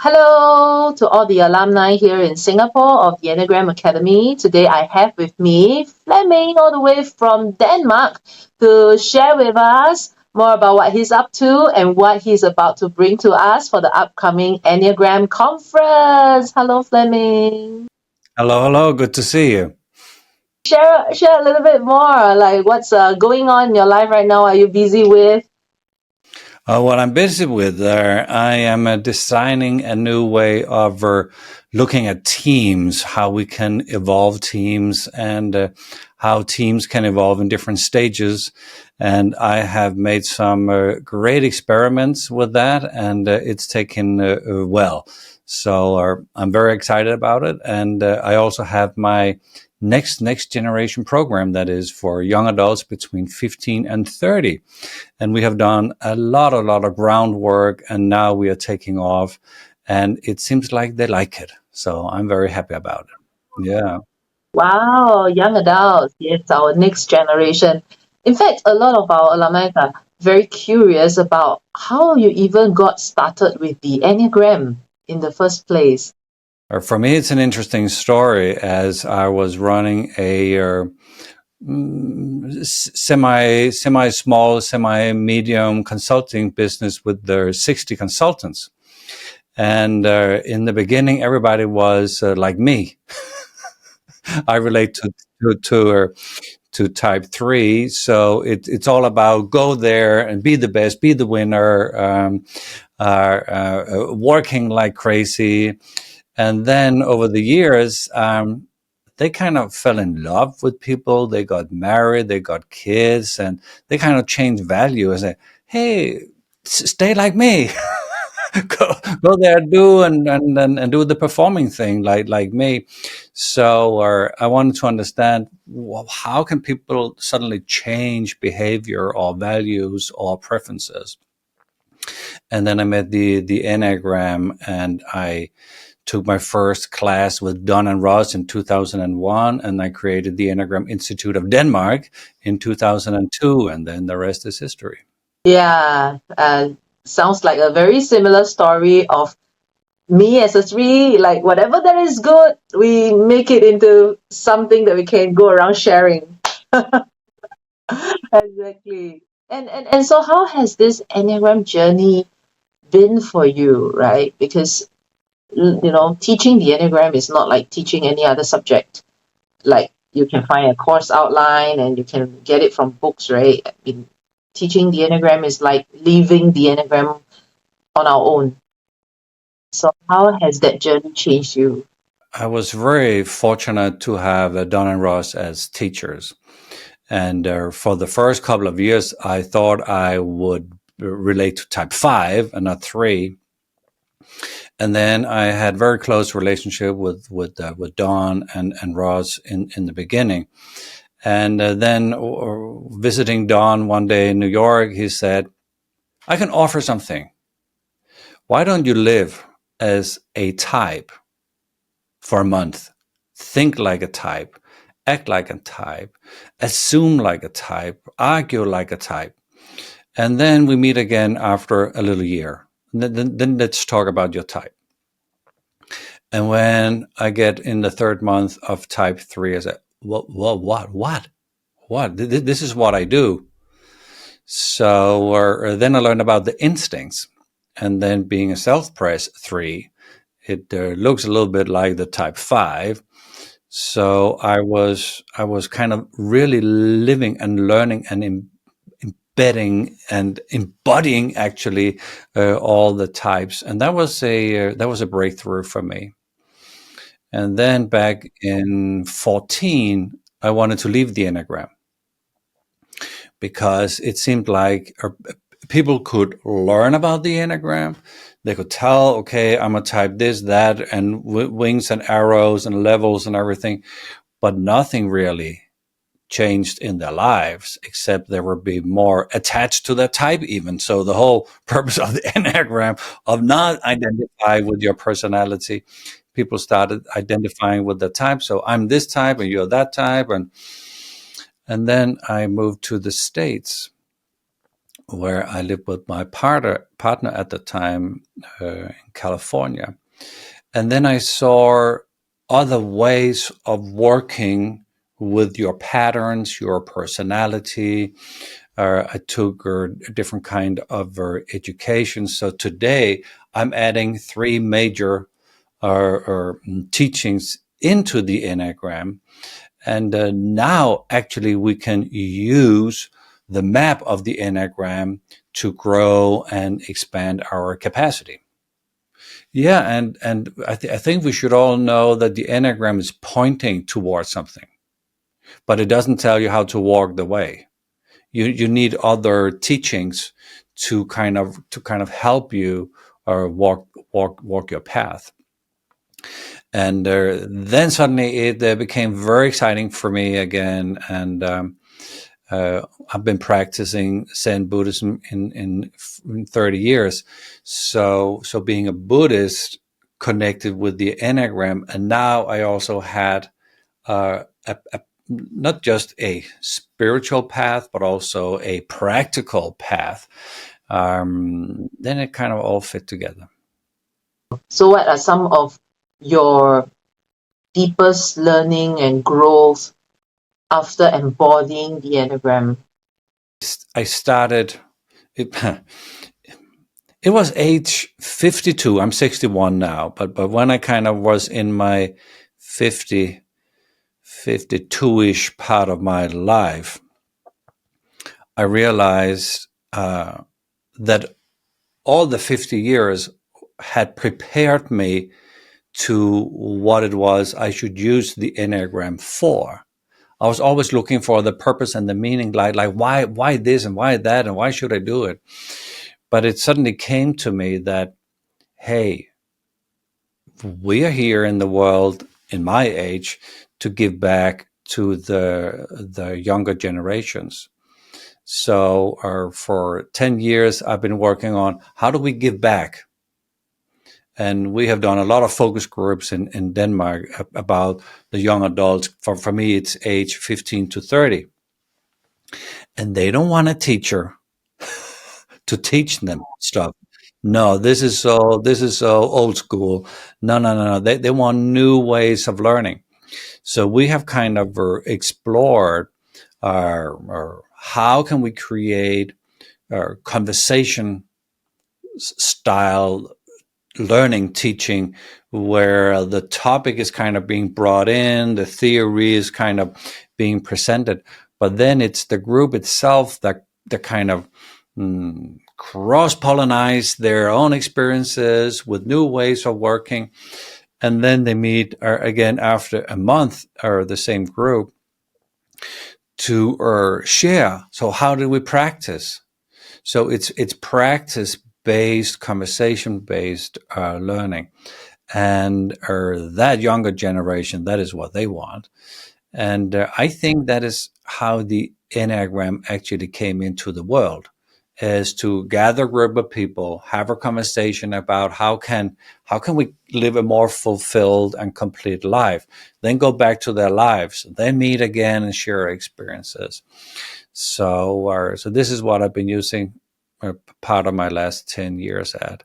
Hello to all the alumni here in Singapore of the Enneagram Academy. Today I have with me Flemming all the way from Denmark to share with us more about what he's up to and what he's about to bring to us for the upcoming Enneagram Conference. Hello, Flemming. Hello, hello. Good to see you. Share a little bit more, like what's going on in your life right now? Are you busy with? What I'm busy with there, I am designing a new way of looking at teams, how we can evolve teams and how teams can evolve in different stages. And I have made some great experiments with that, and it's taken well. So I'm very excited about it. And I also have my next generation program that is for young adults between 15 and 30. And we have done a lot of groundwork, and now we are taking off, and it seems like they like it. So I'm very happy about it. Yeah. Wow, young adults, yes, our next generation. In fact, a lot of our alumni are very curious about how you even got started with the Enneagram in the first place. For me, it's an interesting story as I was running a semi small, semi medium consulting business with their 60 consultants. And in the beginning, everybody was like me. I relate to type 3. So it's all about go there and be the best, be the winner, working like crazy. And then over the years, they kind of fell in love with people. They got married, they got kids, and they kind of changed value and say, hey, stay like me. go there, do and do the performing thing like me. So I wanted to understand, well, how can people suddenly change behavior or values or preferences? And then I met the Enneagram, and I took my first class with Don and Ross in 2001, and I created the Enneagram Institute of Denmark in 2002, and then the rest is history. Yeah, sounds like a very similar story of me as a three. Like whatever that is good, we make it into something that we can go around sharing. Exactly. And so how has this Enneagram journey been for you, right? Because teaching the Enneagram is not like teaching any other subject. Like you can find a course outline and you can get it from books, right? I mean, teaching the Enneagram is like living the Enneagram on our own. So how has that journey changed you? I was very fortunate to have Don and Ross as teachers. And for the first couple of years, I thought I would relate to type 5 and not 3. And then I had very close relationship with Don and Ross in the beginning. And then visiting Don one day in New York, he said, I can offer something. Why don't you live as a type for a month? Think like a type, act like a type, assume like a type, argue like a type. And then we meet again after a little year. Then let's talk about your type. And when I get in the third month of type 3, I say, what? This is what I do. So then I learned about the instincts. And then being a self-press 3, it looks a little bit like the type 5. So I was kind of really living and learning and embedding and embodying actually all the types, and that was a breakthrough for me. And then back in 14, I wanted to leave the Enneagram because it seemed like people could learn about the Enneagram. They could tell, okay, I'm a type this, that, and wings and arrows and levels and everything, but nothing really changed in their lives, except they would be more attached to that type even. So the whole purpose of the Enneagram of not identify with your personality, people started identifying with the type. So I'm this type and you're that type. And then I moved to the States where I lived with my partner at the time in California. And then I saw other ways of working with your patterns, your personality. I took a different kind of education. So today I'm adding three major teachings into the Enneagram. And now actually we can use the map of the Enneagram to grow and expand our capacity. Yeah, and I think we should all know that the Enneagram is pointing towards something, but it doesn't tell you how to walk the way. You need other teachings to kind of help you or walk your path. And then suddenly it became very exciting for me again, and I've been practicing Zen Buddhism in 30 years. So being a Buddhist connected with the Enneagram, and now I also had not just a spiritual path, but also a practical path. Then it kind of all fit together. So what are some of your deepest learning and growth after embodying the Enneagram? I started it. It was age 52. I'm 61 now, but when I kind of was in my 52-ish part of my life, I realized that all the 50 years had prepared me to what it was I should use the Enneagram for. I was always looking for the purpose and the meaning, like why this and why that and why should I do it? But it suddenly came to me that, hey, we are here in the world in my age to give back to the younger generations. So for 10 years, I've been working on how do we give back? And we have done a lot of focus groups in Denmark about the young adults. For me, it's age 15 to 30. And they don't want a teacher to teach them stuff. No, this is so old school. No. They want new ways of learning. So we have kind of explored how can we create conversation style learning teaching where the topic is kind of being brought in, the theory is kind of being presented, but then it's the group itself that kind of cross-pollinize their own experiences with new ways of working. And then they meet again after a month, or the same group, to share. So how do we practice? So it's practice-based, conversation-based learning. And that younger generation, that is what they want. And I think that is how the Enneagram actually came into the world, is to gather a group of people, have a conversation about how can we live a more fulfilled and complete life, then go back to their lives, then meet again and share experiences. So this is what I've been using part of my last 10 years at.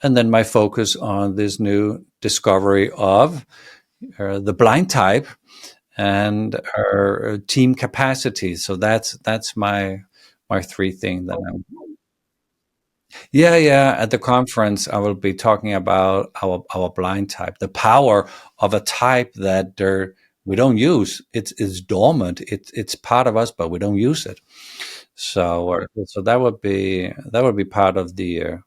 And then my focus on this new discovery of the blind type and our team capacity. So that's my three things that I'm. Yeah. At the conference, I will be talking about our blind type, the power of a type that we don't use. It's dormant. It's part of us, but we don't use it. So that would be part of the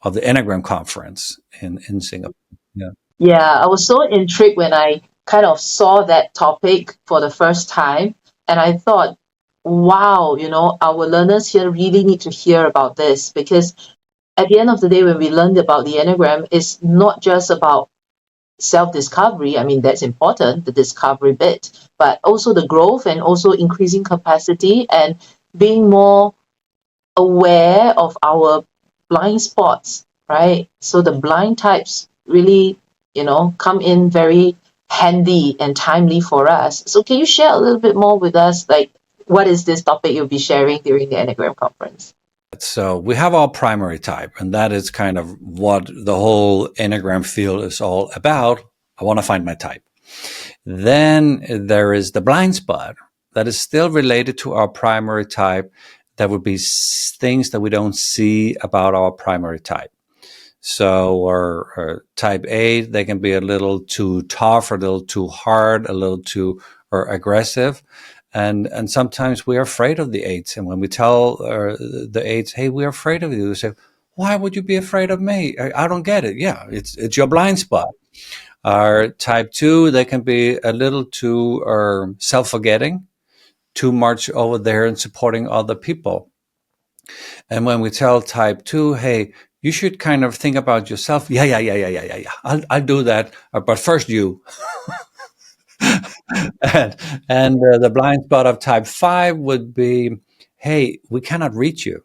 Enneagram conference in Singapore. Yeah. Yeah, I was so intrigued when I kind of saw that topic for the first time, and I thought, wow, our learners here really need to hear about this, because at the end of the day, when we learned about the Enneagram, it's not just about self-discovery. I mean, that's important, the discovery bit, but also the growth and also increasing capacity and being more aware of our blind spots, right? So the blind types really, come in very handy and timely for us. So can you share a little bit more with us, like what is this topic you'll be sharing during the Enneagram conference? So we have our primary type, and that is kind of what the whole Enneagram field is all about. I want to find my type. Then there is the blind spot that is still related to our primary type. That would be things that we don't see about our primary type. So, or type A, they can be a little too tough, or a little too hard, a little too or aggressive. And sometimes we are afraid of the eights. And when we tell the eights, hey, we're afraid of you, they say, why would you be afraid of me? I don't get it. Yeah, it's your blind spot. Our type two, they can be a little too self-forgetting, too much over there and supporting other people. And when we tell type two, hey, you should kind of think about yourself. Yeah. I'll do that. But first you. and the blind spot of type five would be, hey, we cannot reach you.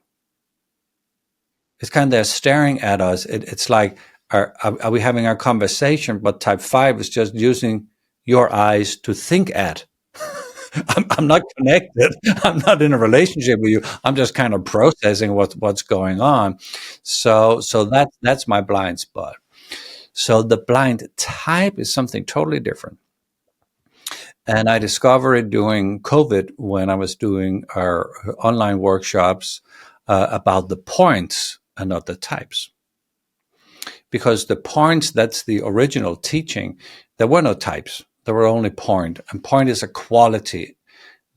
It's kind of they're staring at us. It's like, are we having a conversation? But type five is just using your eyes to think at. I'm not connected. I'm not in a relationship with you. I'm just kind of processing what's going on. So that's my blind spot. So the blind type is something totally different. And I discovered it during COVID when I was doing our online workshops about the points and not the types. Because the points, that's the original teaching, there were no types. There were only point. And point is a quality,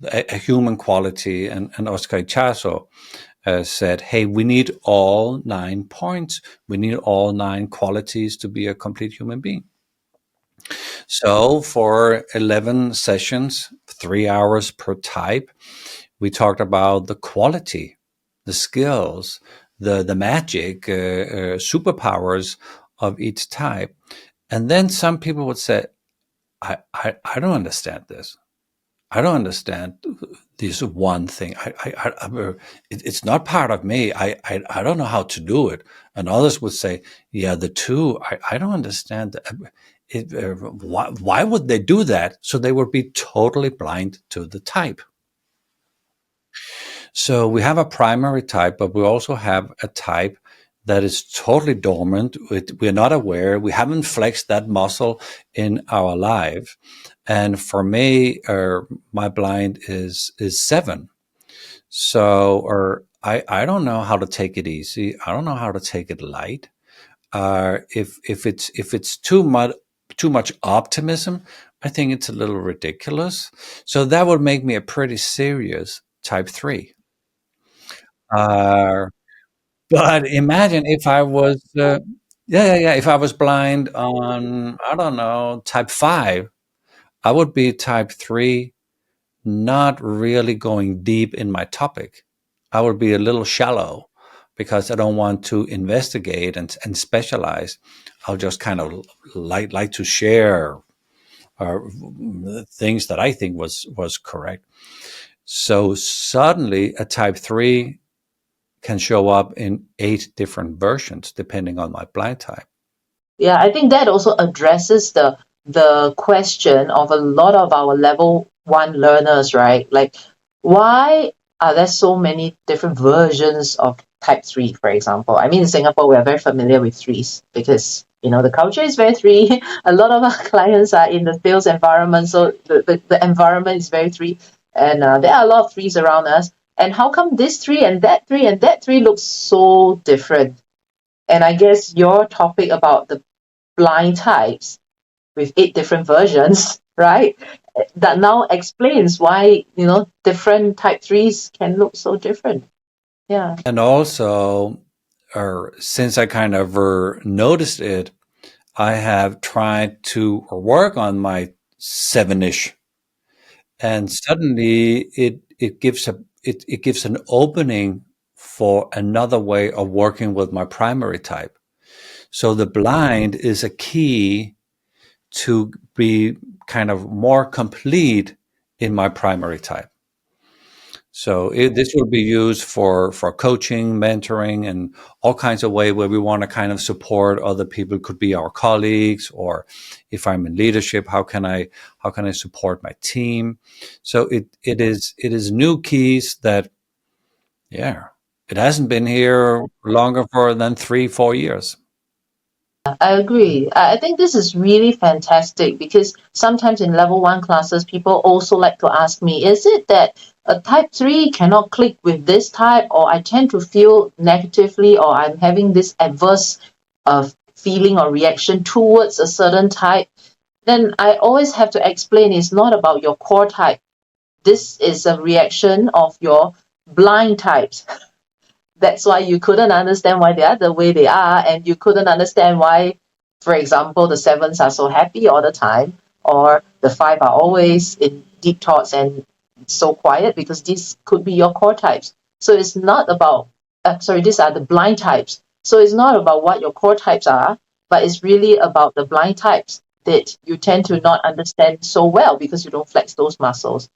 a human quality. And Oscar Ichazo said, hey, we need all 9 points. We need all 9 qualities to be a complete human being. So for 11 sessions, 3 hours per type, we talked about the quality, the skills, the magic, superpowers of each type. And then some people would say, I don't understand this. I don't understand this one thing. It's not part of me. I don't know how to do it. And others would say, yeah, the two, I don't understand. Why would they do that? So they would be totally blind to the type. So we have a primary type, but we also have a type that is totally dormant. We're not aware. We haven't flexed that muscle in our life. And for me, my blind is 7. So, or I don't know how to take it easy. I don't know how to take it light. If it's too much optimism, I think it's a little ridiculous. So that would make me a pretty serious type 3. Uh, but imagine if I was, if I was blind on, I don't know, type 5, I would be type 3, not really going deep in my topic. I would be a little shallow because I don't want to investigate and specialize. I'll just kind of like to share uh, things that I think was correct. So suddenly a type 3 can show up in 8 different versions depending on my blind type. Yeah, I think that also addresses the question of a lot of our level 1 learners, right? Like, why are there so many different versions of type 3, for example? I mean, in Singapore, we are very familiar with threes because, the culture is very three. A lot of our clients are in the sales environment, so the environment is very three. And there are a lot of threes around us. And how come this three and that three looks so different? And I guess your topic about the blind types with 8 different versions, right? That now explains why, different type 3s can look so different. Yeah. And also, or since I kind of noticed it, I have tried to work on my 7-ish, and suddenly it gives an opening for another way of working with my primary type. So the blind is a key to be kind of more complete in my primary type. So this will be used for coaching, mentoring, and all kinds of way where we want to kind of support other people. Could be our colleagues, or if I'm in leadership, how can I support my team? So it is new keys that, yeah. It hasn't been here longer for than 3, 4 years. I agree. I think this is really fantastic because sometimes in level one classes, people also like to ask me, is it that a type 3 cannot click with this type, or I tend to feel negatively, or I'm having this adverse feeling or reaction towards a certain type? Then I always have to explain it's not about your core type. This is a reaction of your blind types. That's why you couldn't understand why they are the way they are, and you couldn't understand why, for example, the sevens are so happy all the time, or the five are always in deep thoughts and so quiet, because these could be your core types. So it's not about, these are the blind types. So it's not about what your core types are, but it's really about the blind types that you tend to not understand so well because you don't flex those muscles.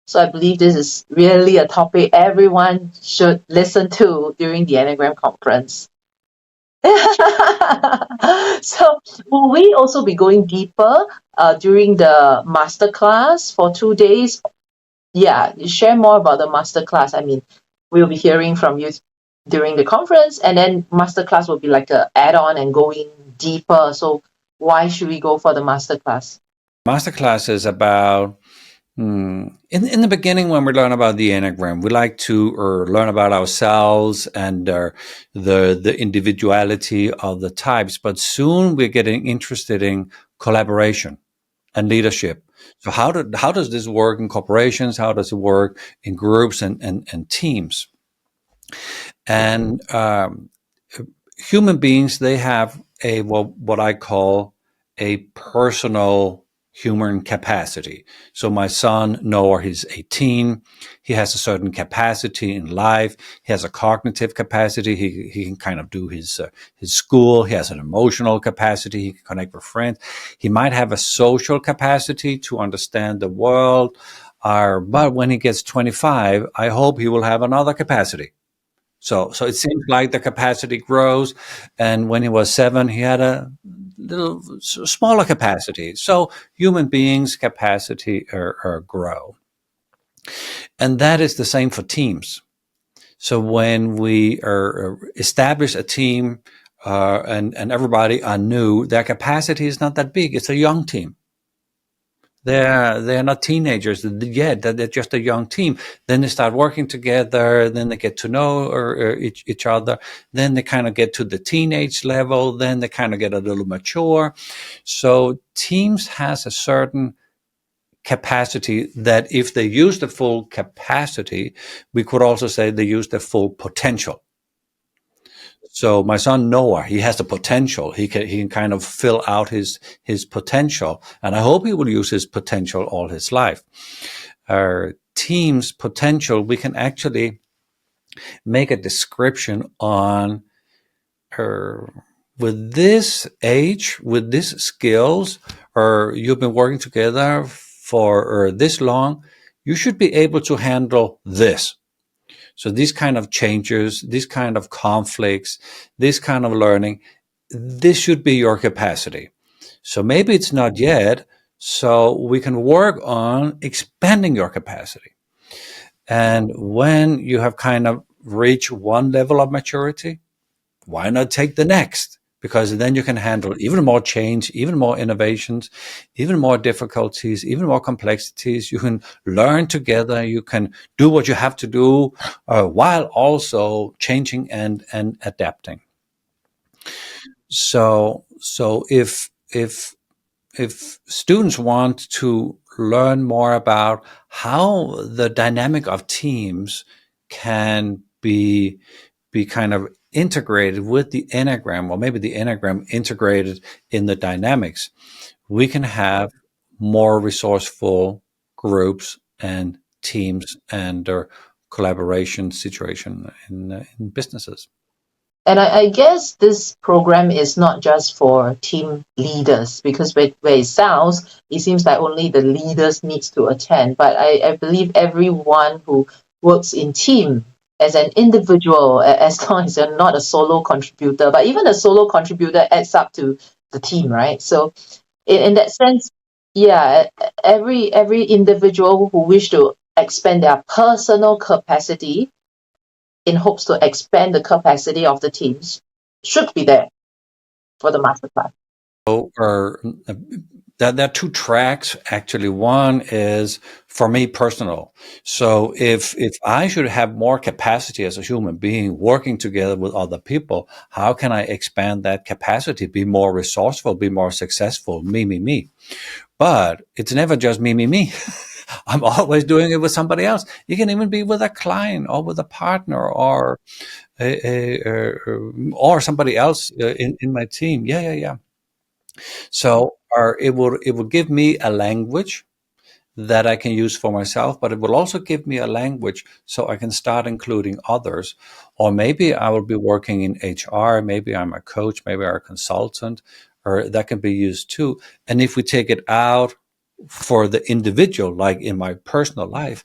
So I believe this is really a topic everyone should listen to during the Enneagram conference. So will we also be going deeper during the masterclass for 2 days? Yeah, share more about the masterclass. I mean, we'll be hearing from you during the conference, and then masterclass will be like a add-on and going deeper. So why should we go for the masterclass? Masterclass is about in the beginning, when we learn about the Enneagram, we like to learn about ourselves and the individuality of the types. But soon we're getting interested in collaboration and leadership. So how does this work in corporations? How does it work in groups and teams? And human beings, they have a what I call a personal human capacity. So my son Noah, he's 18. He has a certain capacity in life. He has a cognitive capacity. He can kind of do his school. He has an emotional capacity. He can connect with friends. He might have a social capacity to understand the world. But when he gets 25, I hope he will have another capacity. So it seems like the capacity grows, and when he was 7, he had a little smaller capacity. So human beings' capacity grow, and that is the same for teams. So when we establish a team and everybody are new, their capacity is not that big. It's a young team. They're not teenagers yet. They're just a young team. Then they start working together. Then they get to know each other. Then they kind of get to the teenage level. Then they kind of get a little mature. So teams has a certain capacity that if they use the full capacity, we could also say they use the full potential. So my son Noah, he has the potential. He can kind of fill out his potential, and I hope he will use his potential all his life. Our team's potential, we can actually make a description on her with this age, with these skills, or you've been working together for this long. You should be able to handle this. So these kind of changes, these kind of conflicts, this kind of learning, this should be your capacity. So maybe it's not yet. So we can work on expanding your capacity. And when you have kind of reached one level of maturity, why not take the next? Because then you can handle even more change, even more innovations, even more difficulties, even more complexities. You can learn together. You can do what you have to do while also changing and adapting. So if students want to learn more about how the dynamic of teams can be kind of integrated with the Enneagram, or maybe the Enneagram integrated in the dynamics, we can have more resourceful groups and teams and collaboration situation in businesses. And I guess this program is not just for team leaders, because where it sounds, it seems like only the leaders needs to attend. But I believe everyone who works in team as an individual, as long as you're not a solo contributor, but even a solo contributor adds up to the team, right? So in that sense, yeah, every individual who wish to expand their personal capacity in hopes to expand the capacity of the teams should be there for the masterclass. Or there are two tracks actually. One is for me personal. So if I should have more capacity as a human being working together with other people, how can I expand that capacity, be more resourceful, be more successful? Me. But it's never just me. I'm always doing it with somebody else. You can even be with a client or with a partner or or somebody else in my team. Yeah. So it will give me a language that I can use for myself, but it will also give me a language so I can start including others. Or maybe I will be working in HR, maybe I'm a coach, maybe I'm a consultant, or that can be used too. And if we take it out for the individual, like in my personal life,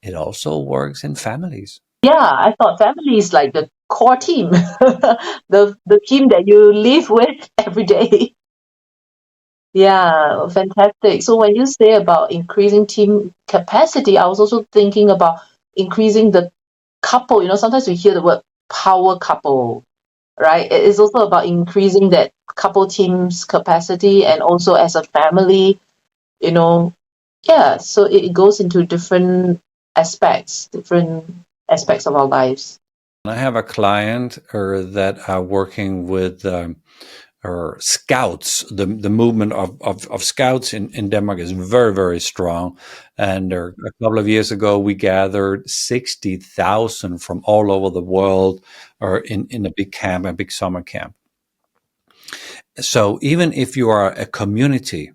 it also works in families. Yeah, I thought family is like the core team, the team that you live with every day. Yeah, fantastic. So when you say about increasing team capacity, I was also thinking about increasing the couple. Sometimes we hear the word power couple, right? It is also about increasing that couple team's capacity and also as a family, you know, yeah. So it goes into different aspects of our lives. I have a client that are working with or scouts. The movement of scouts in Denmark is very, very strong. And a couple of years ago, we gathered 60,000 from all over the world or in a big camp, a big summer camp. So even if you are a community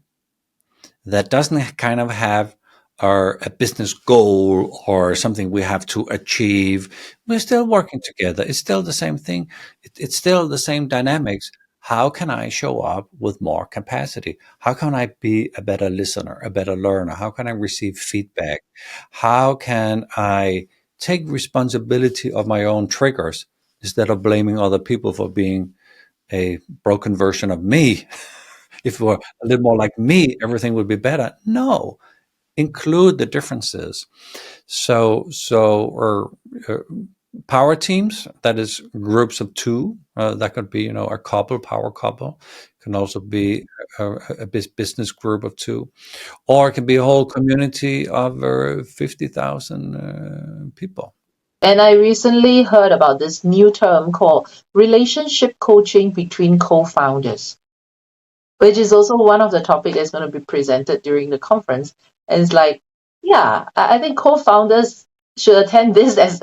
that doesn't kind of have a business goal or something we have to achieve, we're still working together. It's still the same thing. It's still the same dynamics. How can I show up with more capacity? How can I be a better listener, a better learner? How can I receive feedback? How can I take responsibility of my own triggers instead of blaming other people for being a broken version of me? If it were a little more like me, everything would be better. No, include the differences. Or power teams, that is groups of two. That could be, a couple, power couple. Can also be a business group of two, or it can be a whole community of 50,000 people. And I recently heard about this new term called relationship coaching between co-founders, which is also one of the topic that's going to be presented during the conference. And it's like, yeah, I think co-founders should attend this as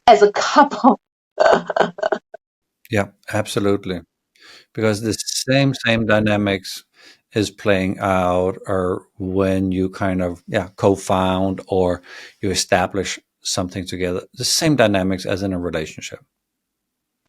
as a couple. Yeah, absolutely. Because the same dynamics is playing out or when you kind of co-found or you establish something together, the same dynamics as in a relationship.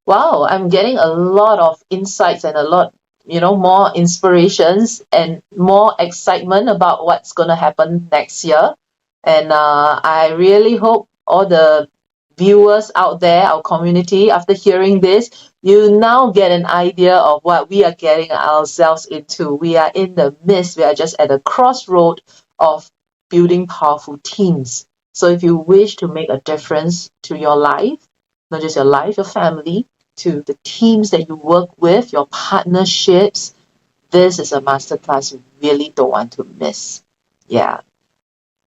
Wow, I'm getting a lot of insights and a lot, more inspirations and more excitement about what's going to happen next year. And I really hope all the viewers out there, our community, after hearing this, you now get an idea of what we are getting ourselves into. We are in the midst, we are just at the crossroad of building powerful teams. So if you wish to make a difference to your life, not just your life, your family, to the teams that you work with, your partnerships, this is a masterclass you really don't want to miss. Yeah.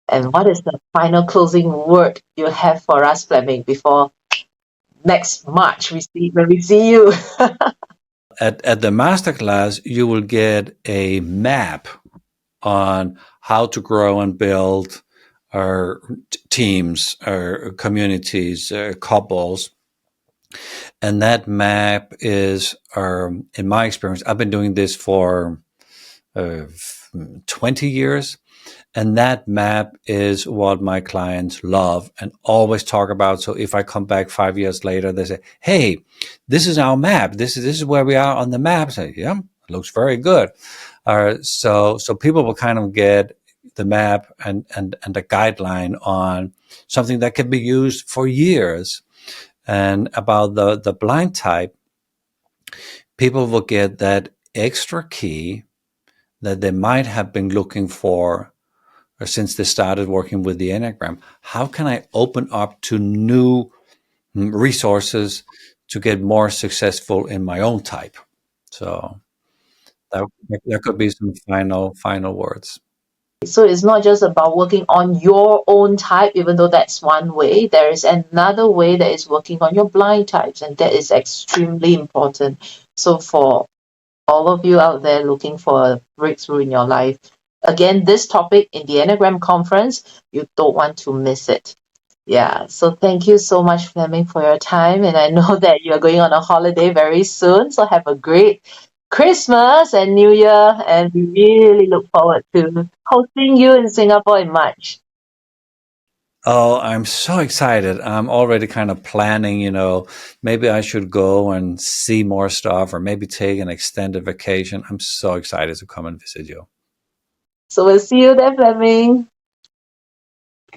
And what is the final closing word you have for us, Flemming, before next March when we see you? At the masterclass, you will get a map on how to grow and build our teams, our communities, couples. And that map is, in my experience, I've been doing this for uh, 20 years. And that map is what my clients love and always talk about. So if I come back 5 years later, they say, "Hey, this is our map. This is where we are on the map." I say, "Yeah, it looks very good." So people will kind of get the map and a guideline on something that can be used for years. And about the blind type, people will get that extra key that they might have been looking for or since they started working with the Enneagram. How can I open up to new resources to get more successful in my own type. So that, that could be some final words. So it's not just about working on your own type, even though that's one way. There is another way that is working on your blind types, and that is extremely important. So for all of you out there looking for a breakthrough in your life, again, this topic in the Enneagram Conference, you don't want to miss it. Yeah, so thank you so much, Fleming, for your time. And I know that you're going on a holiday very soon. So have a great Christmas and New Year. And we really look forward to hosting you in Singapore in March. Oh, I'm so excited. I'm already kind of planning, maybe I should go and see more stuff or maybe take an extended vacation. I'm so excited to come and visit you. So we'll see you there, Fleming.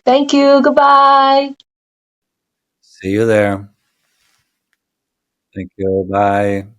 Thank you. Goodbye. See you there. Thank you. Bye.